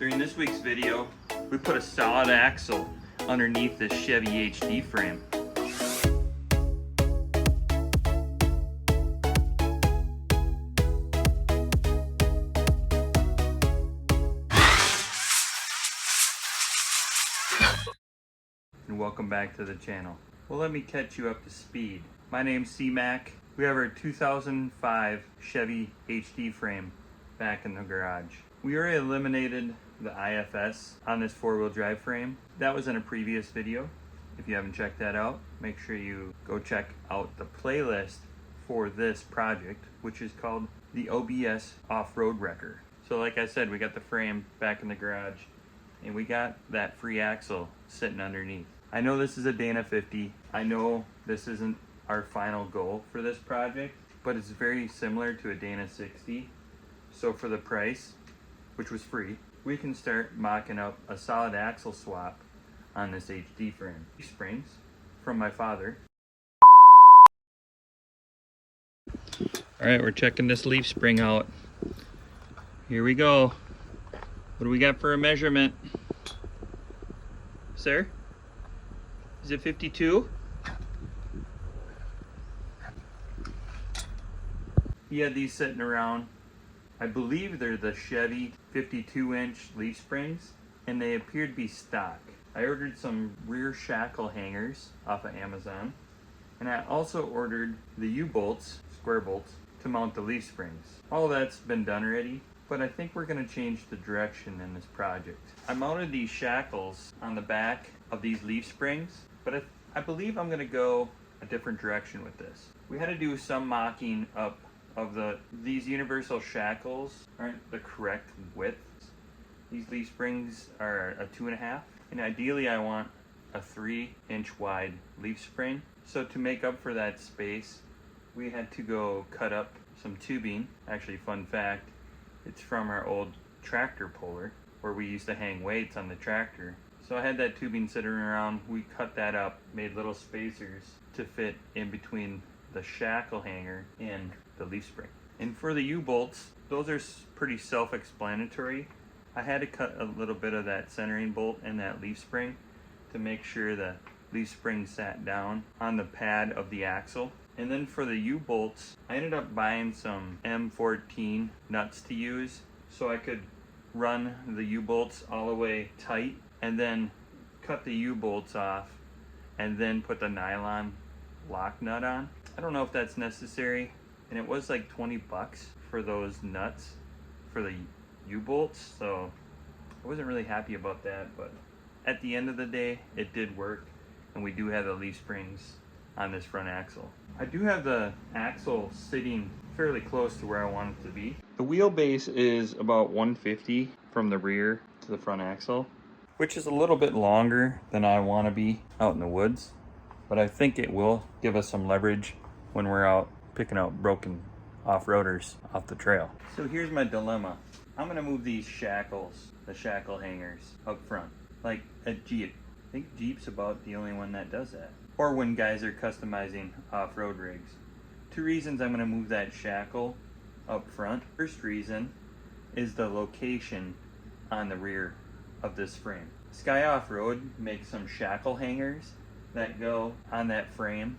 During this week's video, we put a solid axle underneath this Chevy HD frame. And welcome back to the channel. Well, let me catch you up to speed. My name's C-Mac. We have our 2005 Chevy HD frame back in the garage. We already eliminated the IFS on this four-wheel drive frame. That was in a previous video. If you haven't checked that out, make sure you go check out the playlist for this project, which is called the OBS Off-Road Wrecker. So like I said, we got the frame back in the garage and we got that free axle sitting underneath. I know this is a Dana 50. I know this isn't our final goal for this project, but it's very similar to a Dana 60. So for the price, which was free, we can start mocking up a solid axle swap on this HD frame. These springs from my father. All right, we're checking this leaf spring out. Here we go. What do we got for a measurement? Sir? Is it 52? He had these sitting around. I believe they're the Chevy 52-inch leaf springs, and they appear to be stock. I ordered some rear shackle hangers off of Amazon, and I also ordered the U-bolts, square bolts, to mount the leaf springs. All that's been done already, but I think we're going to change the direction in this project. I mounted these shackles on the back of these leaf springs, but I believe I'm going to go a different direction with this. We had to do some mocking up of these universal shackles aren't the correct width. These leaf springs are a 2.5, and ideally I want a 3-inch wide leaf spring. So to make up for that space, we had to go cut up some tubing. Actually, fun fact, it's from our old tractor puller where we used to hang weights on the tractor. So I had that tubing sitting around. We cut that up, made little spacers to fit in between the shackle hanger and the leaf spring. And for the U-bolts, those are pretty self-explanatory. I had to cut a little bit of that centering bolt in that leaf spring to make sure the leaf spring sat down on the pad of the axle. And then for the U-bolts, I ended up buying some M14 nuts to use so I could run the U-bolts all the way tight and then cut the U-bolts off and then put the nylon lock nut on. I don't know if that's necessary, and it was like 20 bucks for those nuts for the U-bolts, so I wasn't really happy about that, but at the end of the day, it did work, and we do have the leaf springs on this front axle. I do have the axle sitting fairly close to where I want it to be. The wheelbase is about 150 from the rear to the front axle, which is a little bit longer than I want to be out in the woods, but I think it will give us some leverage when we're out picking out broken off-roaders off the trail. So here's my dilemma. I'm gonna move these shackles, the shackle hangers, up front, like a Jeep. I think Jeep's about the only one that does that. Or when guys are customizing off-road rigs. Two reasons I'm gonna move that shackle up front. First reason is the location on the rear of this frame. Sky Off-Road makes some shackle hangers that go on that frame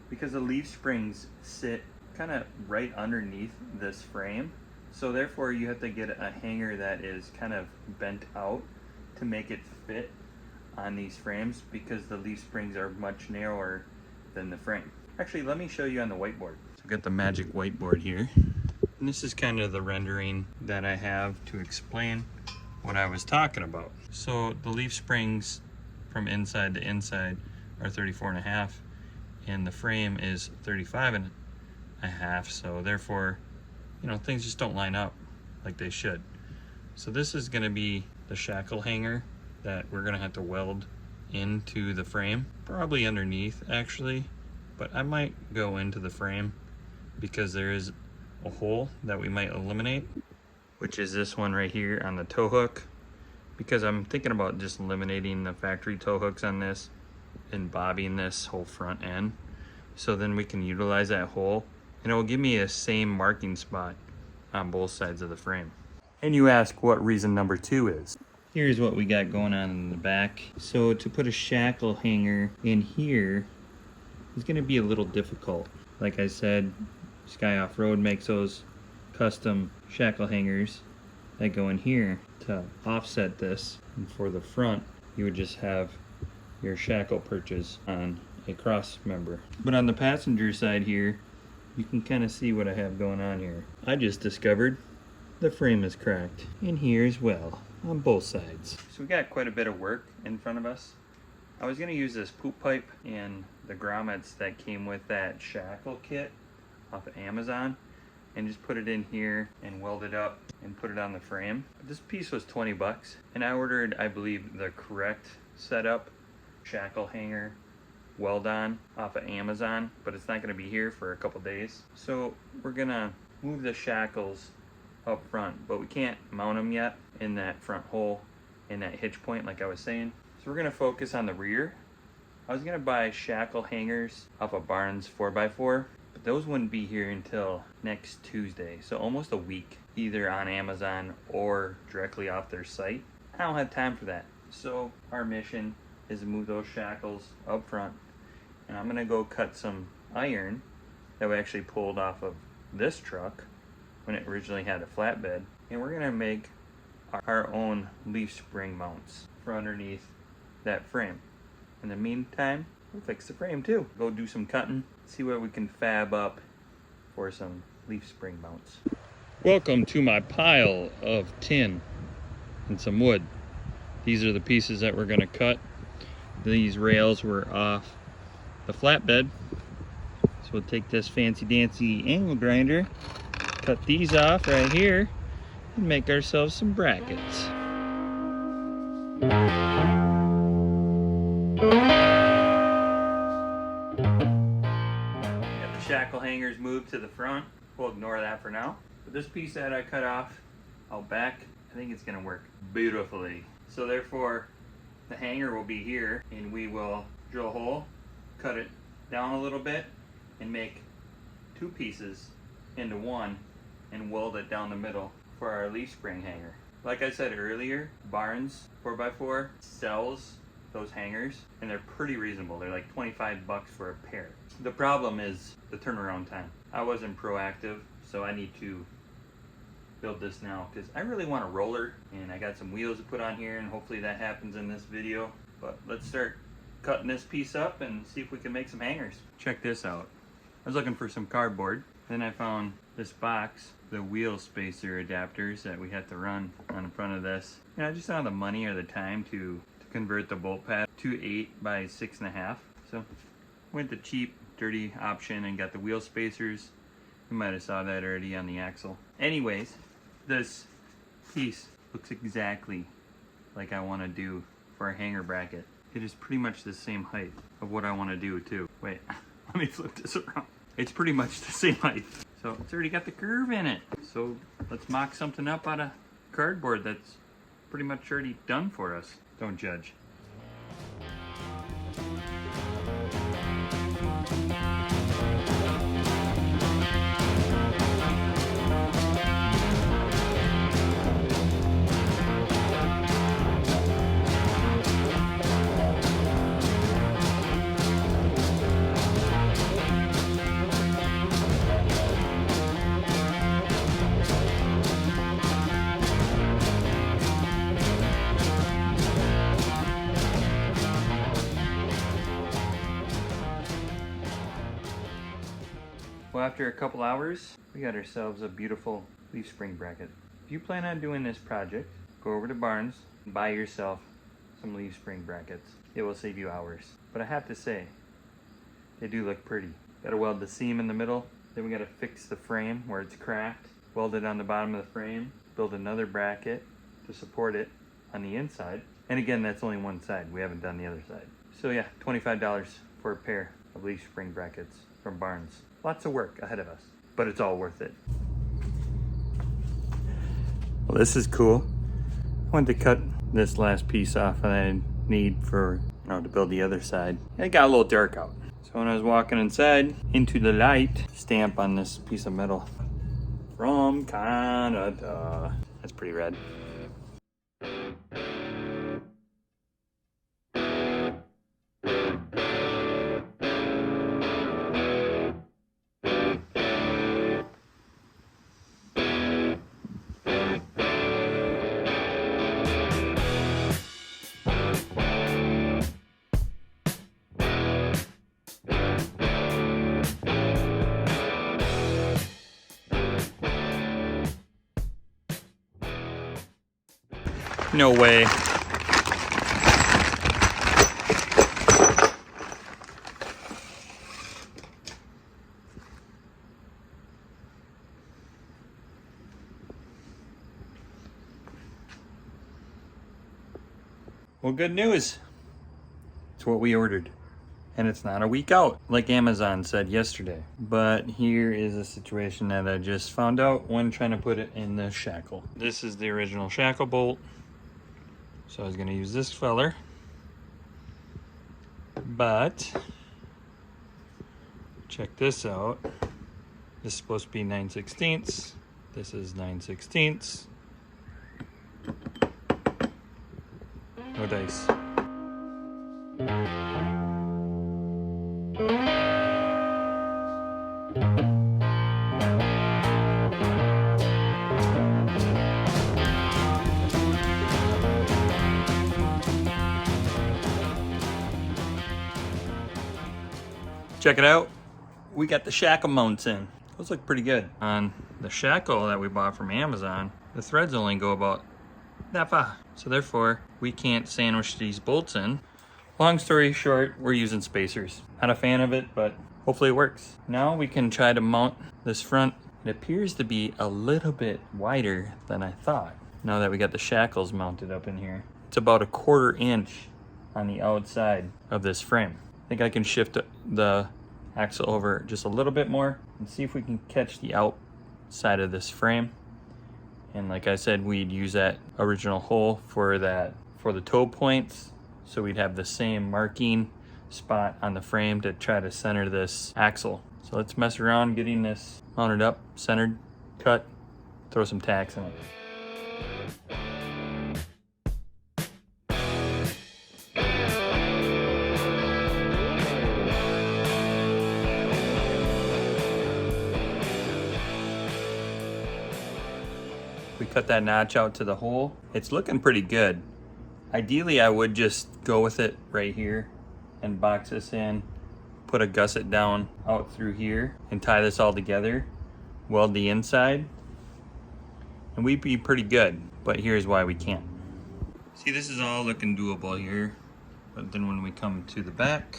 because the leaf springs sit kind of right underneath this frame. So therefore you have to get a hanger that is kind of bent out to make it fit on these frames because the leaf springs are much narrower than the frame. Actually, let me show you on the whiteboard. So I've got the magic whiteboard here. And this is kind of the rendering that I have to explain what I was talking about. So the leaf springs from inside to inside are 34.5 and the frame is 35.5, so therefore, you know, things just don't line up like they should. So this is going to be the shackle hanger that we're going to have to weld into the frame, probably underneath actually, but I might go into the frame because there is a hole that we might eliminate, which is this one right here on the tow hook, because I'm thinking about just eliminating the factory tow hooks on this and bobbing this whole front end, so then we can utilize that hole and it will give me a same marking spot on both sides of the frame. And you ask what reason number 2 is. Here's what we got going on in the back. So to put a shackle hanger in here is going to be a little difficult. Like I said, Sky Off-Road makes those custom shackle hangers that go in here to offset this. And for the front, you would just have your shackle perches on a cross member. But on the passenger side here, you can kind of see what I have going on here. I just discovered the frame is cracked in here as well on both sides. So we got quite a bit of work in front of us. I was going to use this poop pipe and the grommets that came with that shackle kit off of Amazon and just put it in here and weld it up and put it on the frame. But this piece was 20 bucks and I ordered, I believe, the correct setup shackle hanger weld on off of Amazon, but it's not going to be here for a couple days. So we're going to move the shackles up front, but we can't mount them yet in that front hole in that hitch point like I was saying. So we're going to focus on the rear. I was going to buy shackle hangers off of Barnes 4x4, but those wouldn't be here until next Tuesday, so almost a week, either on Amazon or directly off their site. I don't have time for that. So our mission is to move those shackles up front, and I'm going to go cut some iron that we actually pulled off of this truck when it originally had a flatbed, and we're going to make our own leaf spring mounts for underneath that frame. In the meantime, we'll fix the frame too. Go do some cutting, see what we can fab up for some leaf spring mounts. Welcome to my pile of tin and some wood. These are the pieces that we're going to cut. These rails were off the flatbed, so we'll take this fancy dancy angle grinder, cut these off right here, and make ourselves some brackets. Got the shackle hangers moved to the front. We'll ignore that for now. But this piece that I cut off out back, I think it's gonna work beautifully. So therefore, the hanger will be here, and we will drill a hole, cut it down a little bit, and make two pieces into one and weld it down the middle for our leaf spring hanger. Like I said earlier, Barnes 4x4 sells those hangers and they're pretty reasonable. They're like 25 bucks for a pair. The problem is the turnaround time. I wasn't proactive, so I need to build this now because I really want a roller, and I got some wheels to put on here, and hopefully that happens in this video. But let's start cutting this piece up and see if we can make some hangers. Check this out. I was looking for some cardboard, then I found this box, the wheel spacer adapters that we had to run on the front of this. And I just don't have the money or the time to convert the bolt pad to 8 by 6.5. So went the cheap, dirty option and got the wheel spacers. You might have saw that already on the axle. Anyways, this piece looks exactly like I want to do for a hanger bracket. It is pretty much the same height of what I want to do too. Wait, let me flip this around. It's pretty much the same height. So it's already got the curve in it. So let's mock something up out of cardboard that's pretty much already done for us. Don't judge. Well, after a couple hours, we got ourselves a beautiful leaf spring bracket. If you plan on doing this project, go over to Barnes and buy yourself some leaf spring brackets. It will save you hours. But I have to say, they do look pretty. Gotta weld the seam in the middle, then we gotta fix the frame where it's cracked, weld it on the bottom of the frame, build another bracket to support it on the inside. And again, that's only one side. We haven't done the other side. So yeah, $25 for a pair of leaf spring brackets from Barnes. Lots of work ahead of us, but it's all worth it. Well, this is cool. I wanted to cut this last piece off that I need for, to build the other side. It got a little dark out. So when I was walking inside into the light, stamp on this piece of metal from Canada. That's pretty rad. No way. Well, good news. It's what we ordered. And it's not a week out, like Amazon said yesterday. But here is a situation that I just found out when trying to put it in the shackle. This is the original shackle bolt. So I was gonna use this feller. But, check this out. This is supposed to be 9/16. This is 9/16. No dice. Check it out. We got the shackle mounts in. Those look pretty good. On the shackle that we bought from Amazon, the threads only go about that far. So therefore, we can't sandwich these bolts in. Long story short, we're using spacers. Not a fan of it, but hopefully it works. Now we can try to mount this front. It appears to be a little bit wider than I thought. Now that we got the shackles mounted up in here. It's about 1/4 inch on the outside of this frame. I think I can shift the axle over just a little bit more and see if we can catch the outside of this frame. And like I said, we'd use that original hole for the toe points. So we'd have the same marking spot on the frame to try to center this axle. So let's mess around getting this mounted up, centered, cut, throw some tacks in it. We cut that notch out to the hole. It's looking pretty good. Ideally, I would just go with it right here and box this in, put a gusset down out through here and tie this all together, weld the inside, and we'd be pretty good. But here's why we can't. See, this is all looking doable here, but then when we come to the back,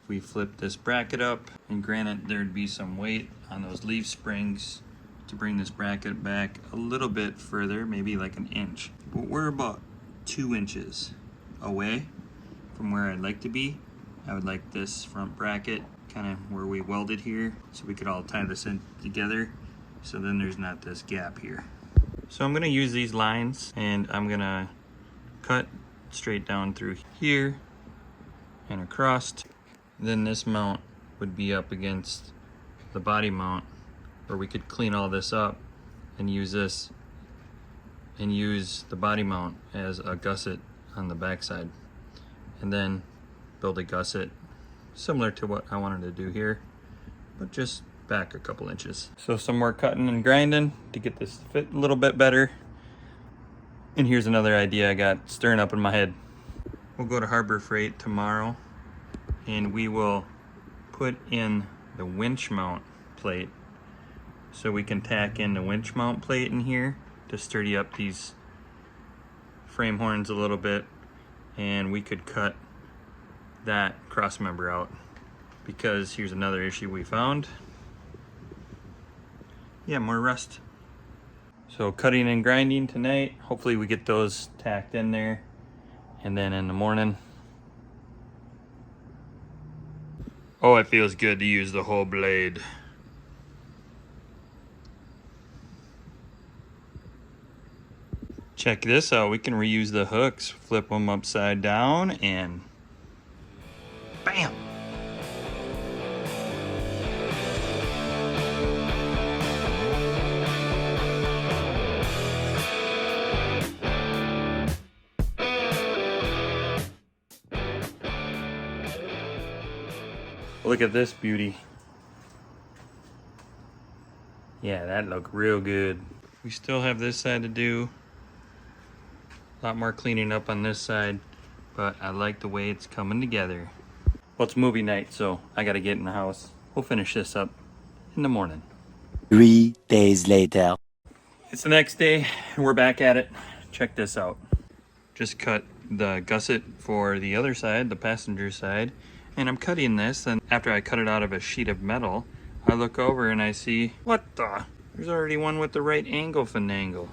we flip this bracket up, and granted there'd be some weight on those leaf springs to bring this bracket back a little bit further, maybe like 1 inch. But we're about 2 inches away from where I'd like to be. I would like this front bracket kind of where we welded here, so we could all tie this in together, so then there's not this gap here. So I'm gonna use these lines and I'm gonna cut straight down through here and across. Then this mount would be up against the body mount, or we could clean all this up and use this and use the body mount as a gusset on the backside, and then build a gusset similar to what I wanted to do here, but just back a couple inches. So some more cutting and grinding to get this to fit a little bit better. And here's another idea I got stirring up in my head. We'll go to Harbor Freight tomorrow and we will put in the winch mount plate, so we can tack in the winch mount plate in here to sturdy up these frame horns a little bit, and we could cut that cross member out, because here's another issue we found. Yeah, more rust. So cutting and grinding tonight. Hopefully we get those tacked in there, and then in the morning. Oh, it feels good to use the whole blade. Check this out, we can reuse the hooks, flip them upside down, and bam! Look at this beauty. Yeah, that looked real good. We still have this side to do. A lot more cleaning up on this side, but I like the way it's coming together. Well, it's movie night, so I gotta get in the house. We'll finish this up in the morning. 3 days later. It's the next day, and we're back at it, check this out. Just cut the gusset for the other side, the passenger side, and I'm cutting this, and after I cut it out of a sheet of metal, I look over and I see, what the? There's already one with the right angle finagle.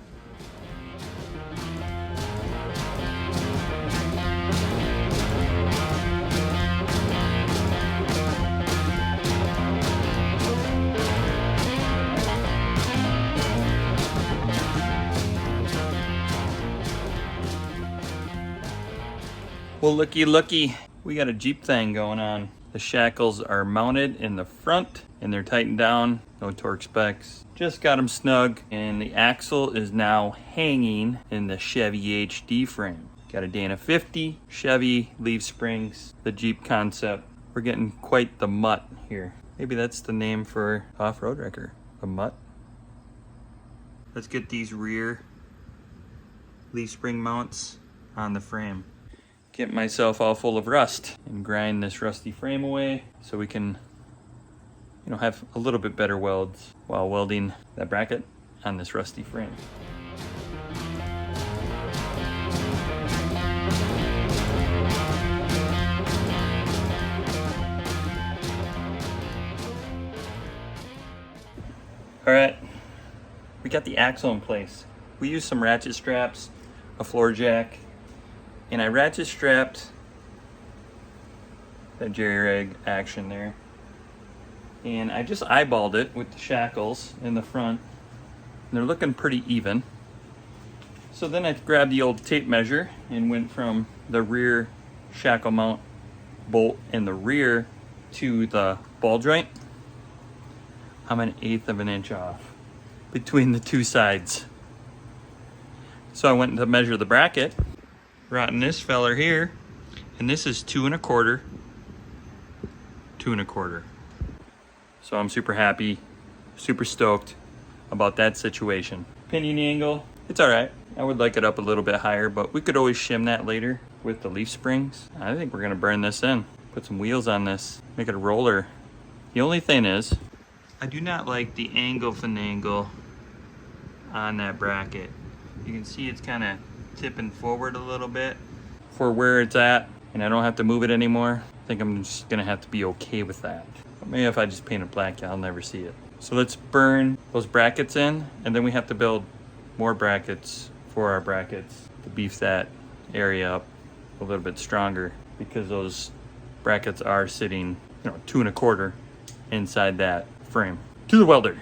Well, looky, we got a Jeep thing going on. The shackles are mounted in the front and they're tightened down, no torque specs. Just got them snug, and the axle is now hanging in the Chevy HD frame. Got a Dana 50, Chevy leaf springs, the Jeep concept. We're getting quite the mutt here. Maybe that's the name for off-road wrecker, a mutt. Let's get these rear leaf spring mounts on the frame. Get myself all full of rust and grind this rusty frame away so we can, have a little bit better welds while welding that bracket on this rusty frame. All right, we got the axle in place. We used some ratchet straps, a floor jack, and I ratchet strapped that jerry rig action there. And I just eyeballed it with the shackles in the front. And they're looking pretty even. So then I grabbed the old tape measure and went from the rear shackle mount bolt in the rear to the ball joint. I'm 1/8 of an inch off between the two sides. So I went to measure the bracket. Right in this feller here, and this is 2 1/4, 2 1/4. So I'm super happy, super stoked about that situation. Pinion angle, it's all right. I would like it up a little bit higher, but we could always shim that later with the leaf springs. I think we're gonna burn this in, put some wheels on this, make it a roller. The only thing is, I do not like the angle finagle on that bracket. You can see it's kind of tipping forward a little bit for where it's at, and I don't have to move it anymore. I think I'm just gonna have to be okay with that. But maybe if I just paint it black, I'll never see it. So let's burn those brackets in, and then we have to build more brackets for our brackets to beef that area up a little bit stronger, because those brackets are sitting 2 1/4 inside that frame. To the welder.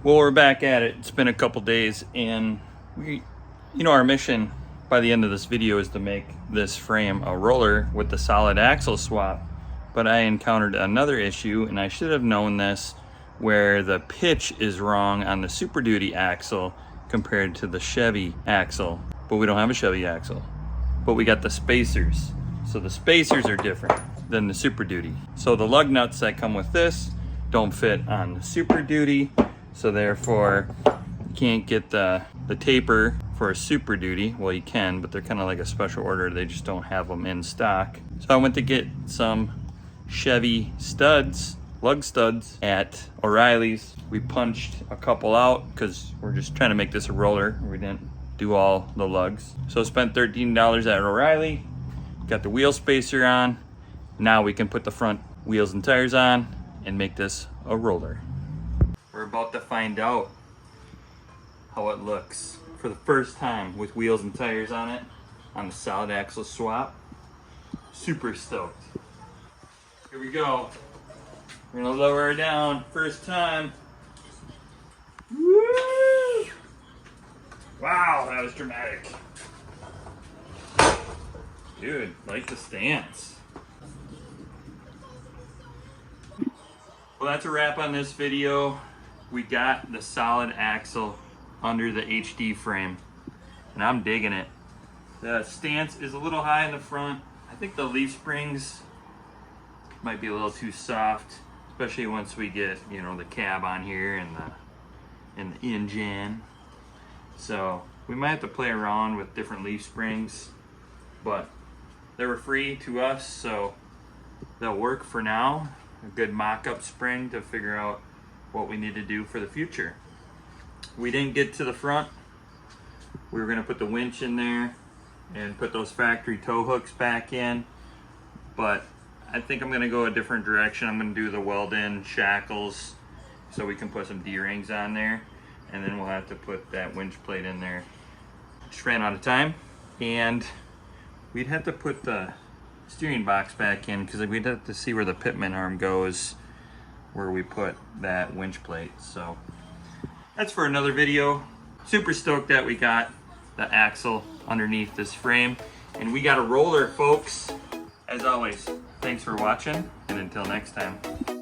Well, we're back at it. It's been a couple days, and our mission by the end of this video is to make this frame a roller with the solid axle swap. But I encountered another issue, and I should have known this, where the pitch is wrong on the Super Duty axle compared to the Chevy axle. But we don't have a Chevy axle. But we got the spacers. So the spacers are different than the Super Duty. So the lug nuts that come with this don't fit on the Super Duty. So therefore, you can't get the taper for a Super Duty. Well, you can, but they're kind of like a special order. They just don't have them in stock. So I went to get some Chevy studs, lug studs at O'Reilly's. We punched a couple out because we're just trying to make this a roller. We didn't do all the lugs. So I spent $13 at O'Reilly. Got the wheel spacer on. Now we can put the front wheels and tires on and make this a roller. We're about to find out how it looks for the first time with wheels and tires on it, on the solid axle swap. Super stoked. Here we go. We're gonna lower her down, first time. Woo! Wow, that was dramatic. Dude, like the stance. Well, that's a wrap on this video. We got the solid axle under the HD frame, and I'm digging it. The stance is a little high in the front. I think the leaf springs might be a little too soft, especially once we get, you know, the cab on here and the engine. So we might have to play around with different leaf springs, but they were free to us, so they'll work for now. A good mock-up spring to figure out what we need to do for the future. We didn't get to the front. We were gonna put the winch in there and put those factory tow hooks back in, but I think I'm gonna go a different direction. I'm gonna do the weld-in shackles so we can put some D-rings on there, and then we'll have to put that winch plate in there. Just ran out of time, and we'd have to put the steering box back in because we'd have to see where the pitman arm goes, where we put that winch plate. So that's for another video. Super stoked that we got the axle underneath this frame, and we got a roller, folks. As always, thanks for watching, and until next time.